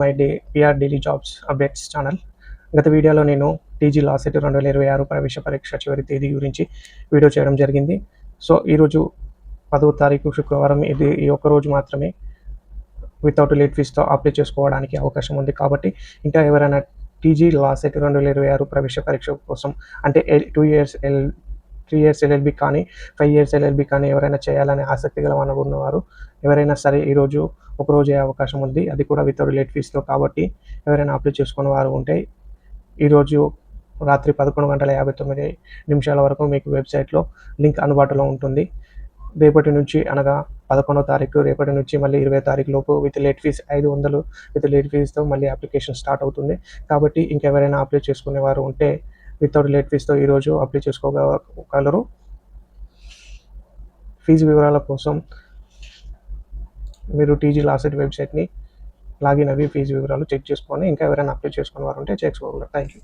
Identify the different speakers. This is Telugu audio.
Speaker 1: PR daily jobs updates channel. గత వీడియోలో నేను టీజీ లా సెట్ 2026 ప్రవేశ పరీక్ష చివరి తేదీ గురించి వీడియో చేయడం జరిగింది. సో ఈరోజు 10వ తారీఖు శుక్రవారం, ఈ ఒక్కరోజు మాత్రమే వితౌట్ లేట్ ఫీజ్తో అప్లై చేసుకోవడానికి అవకాశం ఉంది. కాబట్టి ఇంకా ఎవరైనా టీజీ లా సెట్ 2026 ప్రవేశ పరీక్ష కోసం అంటే 2 ఇయర్స్ 3 ఇయర్స్ ఎల్ఎల్బి కానీ 5 ఇయర్స్ ఎల్ఎల్బి కానీ ఎవరైనా చేయాలనే ఆసక్తి గల ఉన్నవారు ఎవరైనా సరే ఈరోజు ఒకరోజే అవకాశం ఉంది, అది కూడా వితౌట్ లేట్ ఫీజ్తో. కాబట్టి ఎవరైనా అప్లై చేసుకున్న వారు ఉంటే ఈరోజు రాత్రి 11:59 వరకు మీకు వెబ్సైట్లో లింక్ అందుబాటులో ఉంటుంది. రేపటి నుంచి అనగా 11వ తారీఖు రేపటి నుంచి మళ్ళీ 20వ తారీఖు లోపు with late fees 500 with late ఫీజ్తో మళ్ళీ అప్లికేషన్ స్టార్ట్ అవుతుంది. కాబట్టి ఇంకెవరైనా అప్లై చేసుకునే వారు ఉంటే వితౌట్ లేట్ ఫీజ్తో ఈరోజు అప్లై చేసుకోగలరు. ఫీజు వివరాల కోసం మీరు టీజీ లా సెట్ వెబ్సైట్ని లాగిన్ అవి ఫీజు వివరాలు చెక్ చేసుకొని ఇంకా ఎవరైనా అప్లై చేసుకునే వారు ఉంటే చేసుకోగలరు. Thank you.